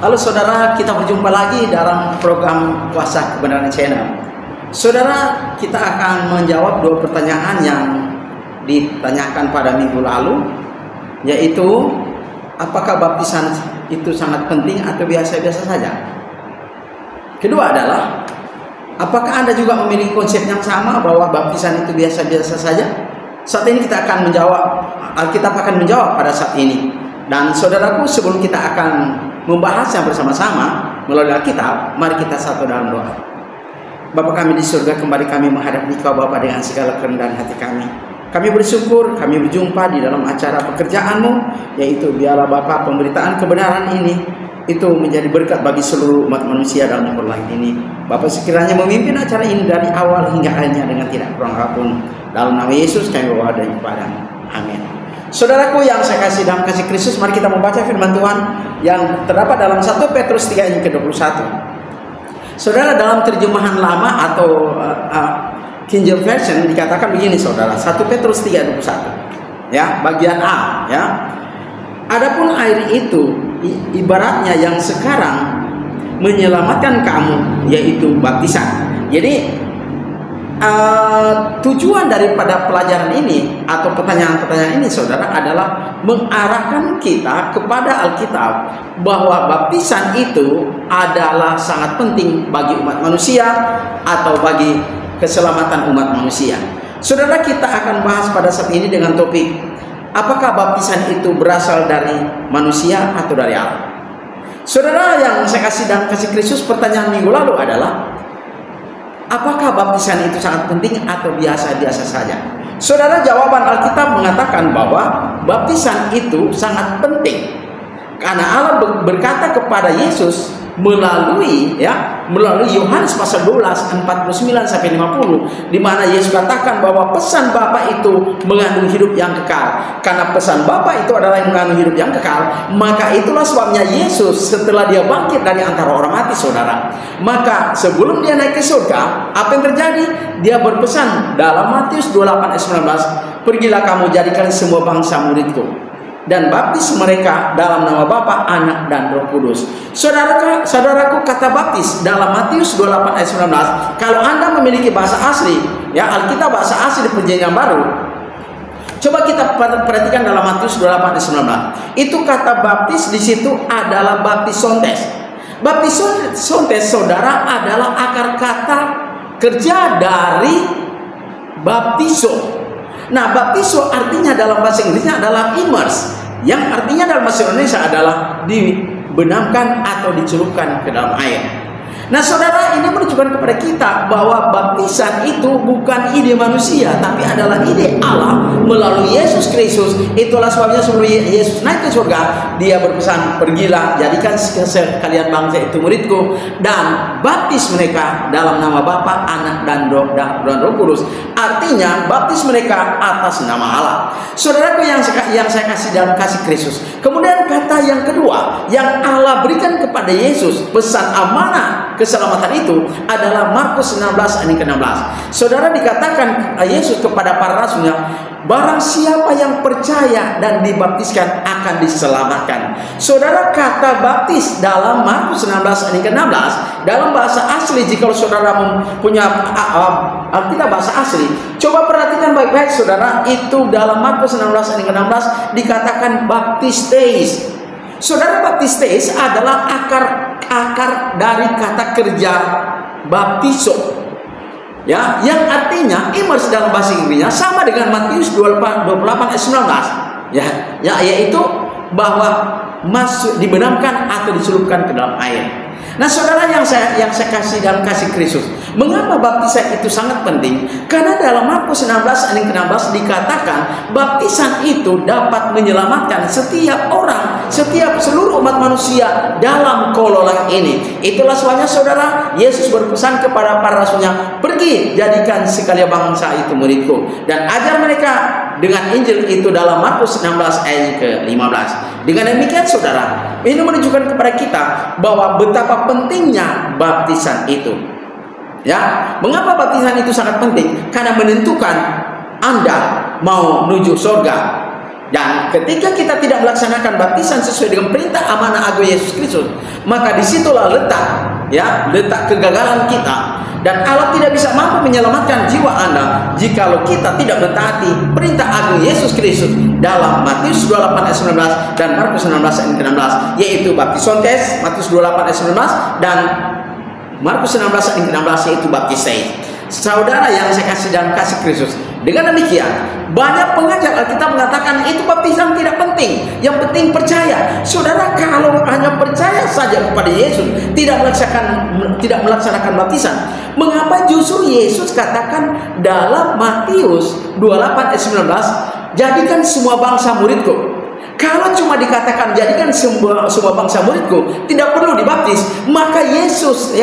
Halo saudara, kita berjumpa lagi dalam program Kuasa Kebenaran Channel. Saudara, kita akan menjawab dua pertanyaan yang ditanyakan pada minggu lalu, yaitu apakah baptisan itu sangat penting atau biasa-biasa saja? Kedua adalah, apakah Anda juga memiliki konsep yang sama bahwa baptisan itu biasa-biasa saja? Saat ini kita akan menjawab, Alkitab akan menjawab pada saat ini. Dan saudaraku, sebelum kita akan membahasnya bersama-sama melalui Alkitab, mari kita satu dalam doa. Bapa kami di surga, kembali kami menghadap Engkau Bapa dengan segala kerendahan hati kami. Kami bersyukur kami berjumpa di dalam acara pekerjaan-Mu, yaitu biarlah Bapa pemberitaan kebenaran ini itu menjadi berkat bagi seluruh umat manusia dalam umur lain ini. Bapa sekiranya memimpin acara ini dari awal hingga akhirnya dengan tidak kurang apapun. Dalam nama Yesus kami berdoa dan kepadamu. Amin. Saudaraku yang saya kasih dalam kasih Kristus, mari kita membaca firman Tuhan yang terdapat dalam 1 Petrus 3 ayat ke-21. Saudara, dalam terjemahan lama atau King James Version dikatakan begini saudara, 1 Petrus 3 ayat 21. Ya, bagian A, ya. Adapun air itu ibaratnya yang sekarang menyelamatkan kamu, yaitu baptisan. Jadi tujuan daripada pelajaran ini atau pertanyaan-pertanyaan ini saudara adalah mengarahkan kita kepada Alkitab bahwa baptisan itu adalah sangat penting bagi umat manusia atau bagi keselamatan umat manusia. Saudara, kita akan bahas pada saat ini dengan topik, apakah baptisan itu berasal dari manusia atau dari Allah? Saudara yang saya kasih dan kasih Kristus, pertanyaan minggu lalu adalah, apakah baptisan itu sangat penting atau biasa-biasa saja? Saudara, jawaban Alkitab mengatakan bahwa baptisan itu sangat penting. Karena Allah berkata kepada Yesus melalui Yohanes pasal 12 49 sampai 50, di mana Yesus katakan bahwa pesan Bapa itu mengandung hidup yang kekal. Karena pesan Bapa itu adalah yang mengandung hidup yang kekal, maka itulah sebabnya Yesus setelah dia bangkit dari antara orang mati saudara, maka sebelum dia naik ke surga, apa yang terjadi? Dia berpesan dalam Matius 28 ayat 19, pergilah kamu jadikan semua bangsa muridku dan baptis mereka dalam nama Bapa, Anak, dan Roh Kudus. Saudaraku, kata baptis dalam Matius 28 ayat 19, kalau Anda memiliki bahasa asli, ya Alkitab bahasa asli di Perjanjian Baru, coba kita perhatikan dalam Matius 28 ayat 19. Itu kata baptis di situ adalah baptisontes. Baptisontes saudara adalah akar kata kerja dari baptiso. Nah, baptiso artinya dalam bahasa Inggrisnya adalah immerse, yang artinya dalam bahasa Indonesia adalah dibenamkan atau dicelupkan ke dalam air. Nah saudara, ini menunjukkan kepada kita bahwa baptisan itu bukan ide manusia, tapi adalah ide Allah melalui Yesus Kristus. Itulah sebabnya sebelum Yesus naik ke surga, dia berpesan, pergilah jadikan sekalian bangsa itu muridku dan baptis mereka dalam nama Bapa, Anak, dan Roh Kudus. Artinya baptis mereka atas nama Allah. Saudaraku yang saya kasih dalam kasih Kristus. Kemudian kata yang kedua yang Allah berikan kepada Yesus, pesan amanah keselamatan itu adalah Markus 16 ayat ke-16. Saudara, dikatakan Yesus kepada para rasulnya, barang siapa yang percaya dan dibaptiskan akan diselamatkan. Saudara, kata baptis dalam Markus 16 ayat ke-16 dalam bahasa asli, jika saudara punya Alkitab bahasa asli, coba perhatikan baik-baik saudara, itu dalam Markus 16 ayat ke-16 dikatakan baptistes. Saudara, baptistes adalah akar dari kata kerja baptiso, ya, yang artinya immerse dalam bahasa Inggrisnya sama dengan Matius 28 ayat 19, ya, yaitu bahwa masuk dibenamkan atau dicelupkan ke dalam air. Nah saudara yang saya kasih dalam kasih Kristus, mengapa baptisan itu sangat penting? Karena dalam Markus 16 ayat 16 dikatakan baptisan itu dapat menyelamatkan setiap orang, seluruh umat manusia dalam kolonel ini. Itulah sebabnya saudara, Yesus berpesan kepada para rasulnya, pergi jadikan sekalian bangsa itu muridku dan ajar mereka dengan Injil itu dalam Markus 16 ayat ke-15. Dengan demikian saudara, ini menunjukkan kepada kita bahwa betapa pentingnya baptisan itu. Ya, mengapa baptisan itu sangat penting? Karena menentukan Anda mau menuju surga. Dan ketika kita tidak melaksanakan baptisan sesuai dengan perintah amanah agung Yesus Kristus, maka disitulah letak kegagalan kita. Dan Allah tidak bisa mampu menyelamatkan jiwa Anda jikalau kita tidak mentaati perintah agung Yesus Kristus dalam Matius 28 ayat 19 dan Markus 16 ayat 16, yaitu baptisontes, Matius 28 ayat 19 dan Markus 16 ayat 16, yaitu baptisai. Saudara yang saya kasih dalam kasih Kristus, dengan demikian banyak pengajar Alkitab mengatakan itu baptisan tidak penting, yang penting percaya. Saudara, kalau hanya percaya saja kepada Yesus, tidak melaksanakan baptisan, mengapa justru Yesus katakan dalam Matius 28 ayat 19, jadikan semua bangsa muridku? Kalau cuma dikatakan jadikan semua bangsa muridku, tidak perlu dibaptis, maka Yesus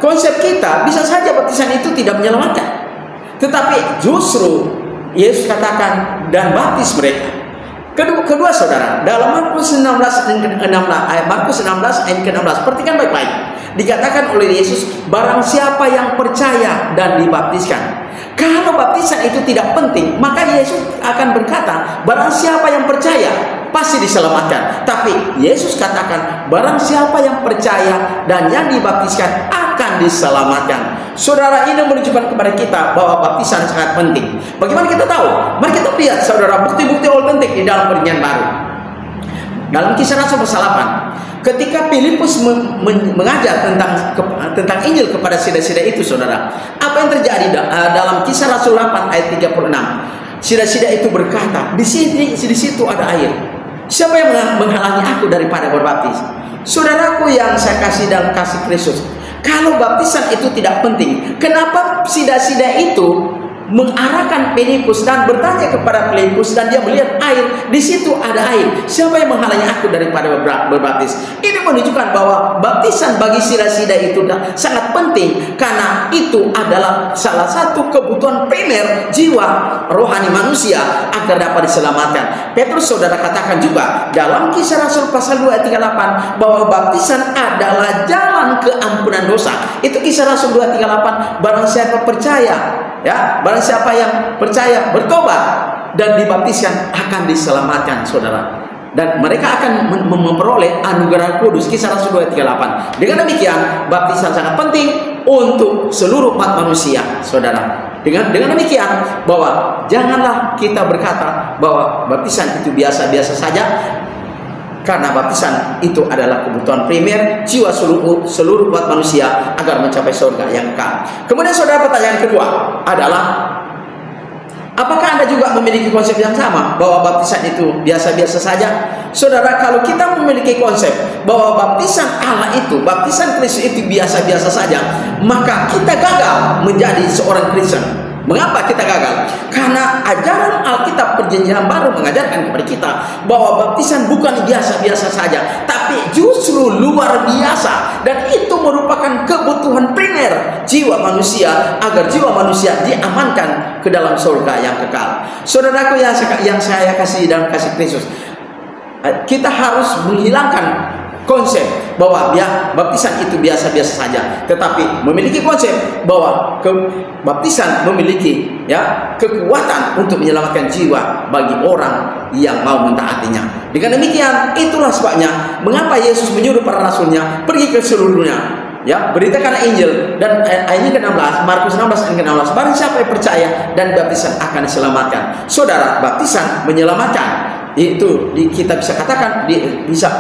konsep kita bisa saja baptisan itu tidak menyelamatkan. Tetapi justru Yesus katakan dan baptis mereka. Kedua saudara, dalam Markus 16 ayat ke-16, perhatikan baik-baik. Dikatakan oleh Yesus, barang siapa yang percaya dan dibaptiskan. Kalau baptisan itu tidak penting, maka Yesus akan berkata, barang siapa yang percaya pasti diselamatkan. Tapi Yesus katakan, barang siapa yang percaya dan yang dibaptiskan akan diselamatkan. Saudara, ini menunjukkan kepada kita bahwa baptisan sangat penting. Bagaimana kita tahu? Mari kita lihat saudara bukti-bukti autentik di dalam Perjanjian Baru. Dalam Kisah Rasul pasal 8, ketika Filipus mengajar tentang Injil kepada sida-sida itu, saudara, apa yang terjadi dalam Kisah Rasul 8 ayat 36? Sida-sida itu berkata, di situ ada air. Siapa yang menghalangi aku daripada berbaptis? Saudaraku yang saya kasih dalam kasih Kristus, kalau baptisan itu tidak penting, kenapa sida-sida itu mengarahkan Filipus dan bertanya kepada Filipus, dan dia melihat air, di situ ada air. Siapa yang menghalangi aku daripada berbaptis? Ini menunjukkan bahwa baptisan bagi sida-sida itu sangat penting, karena itu adalah salah satu kebutuhan primer jiwa rohani manusia agar dapat diselamatkan. Petrus saudara katakan juga dalam Kisah Rasul pasal 2 ayat 38 bahwa baptisan adalah jalan keampunan dosa. Itu Kisah Rasul 2 ayat 38. Barang siapa percaya, barang siapa yang percaya, bertobat dan dibaptiskan akan diselamatkan, saudara. Dan mereka akan memperoleh anugerah kudus. Kisah Rasul 2 ayat 38. Dengan demikian, baptisan sangat penting untuk seluruh umat manusia, saudara. Dengan demikian, bahwa janganlah kita berkata bahwa baptisan itu biasa-biasa saja, karena baptisan itu adalah kebutuhan primer jiwa seluruh umat manusia agar mencapai surga yang kekal. Kemudian saudara, pertanyaan kedua adalah, apakah Anda juga memiliki konsep yang sama bahwa baptisan itu biasa-biasa saja? Saudara, kalau kita memiliki konsep bahwa baptisan Allah itu, baptisan Kristus itu biasa-biasa saja, maka kita gagal menjadi seorang Kristen. Mengapa kita gagal? Karena ajaran Alkitab Perjanjian Baru mengajarkan kepada kita bahwa baptisan bukan biasa-biasa saja, tapi justru luar biasa, dan itu merupakan kebutuhan primer jiwa manusia agar jiwa manusia diamankan ke dalam surga yang kekal. Saudaraku yang saya kasih dalam kasih Kristus, kita harus menghilangkan konsep bahwa baptisan itu biasa-biasa saja, tetapi memiliki konsep bahwa baptisan memiliki kekuatan untuk menyelamatkan jiwa bagi orang yang mau mentaatinya. Dengan demikian, itulah sebabnya mengapa Yesus menyuruh para rasulnya pergi ke seluruh dunia, beritakan Injil. Dan ayat ke-16, Markus 16 ayat ke-16, barang siapa yang percaya dan baptisan akan diselamatkan. Saudara, baptisan menyelamatkan. Itu kita bisa katakan bisa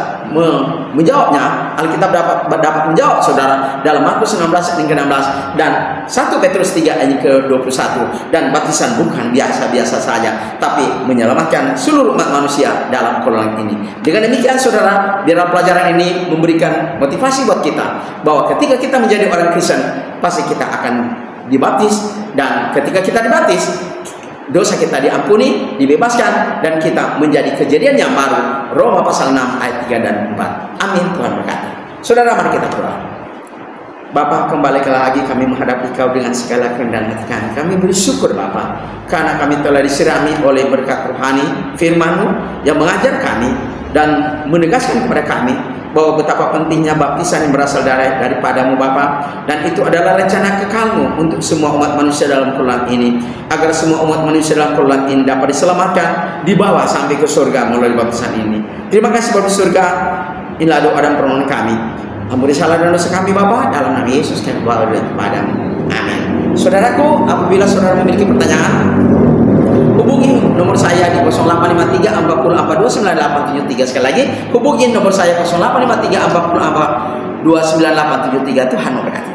menjawabnya. Alkitab dapat menjawab, saudara, dalam Markus 16 ayat ke-16 dan 1 Petrus 3 ayat ke-21. Dan baptisan bukan biasa-biasa saja, tapi menyelamatkan seluruh umat manusia dalam golongan ini. Dengan demikian, saudara, biarlah pelajaran ini memberikan motivasi buat kita bahwa ketika kita menjadi orang Kristen, pasti kita akan dibaptis, dan ketika kita dibaptis, dosa kita diampuni, dibebaskan, dan kita menjadi kejadian yang baru. Roma pasal 6 ayat 3 dan 4. Amin. Tuhan berkati. Saudara, mari kita berdoa. Bapa, kembali lagi kami menghadap Engkau dengan segala kerendahan hati kami. Kami bersyukur Bapa, karena kami telah disirami oleh berkat rohani firman-Mu yang mengajar kami dan menegaskan kepada kami bahwa betapa pentingnya baptisan yang berasal daripadamu Bapa, dan itu adalah rencana kekalmu untuk semua umat manusia dalam kurlan ini, agar semua umat manusia dalam kurlan ini dapat diselamatkan, dibawa sampai ke surga melalui baptisan ini. Terima kasih Bapa surga. Inilah doa dan permohonan kami. Ampuni salah dan dosa kami Bapa, dalam nama Yesus kami berdoa kepadamu. Amin. Saudaraku, apabila saudara memiliki pertanyaan, hubungi nomor saya di 0853 40 42 9873. Sekali lagi, hubungi nomor saya 0853 40 42 9873. Tuhan memberkati.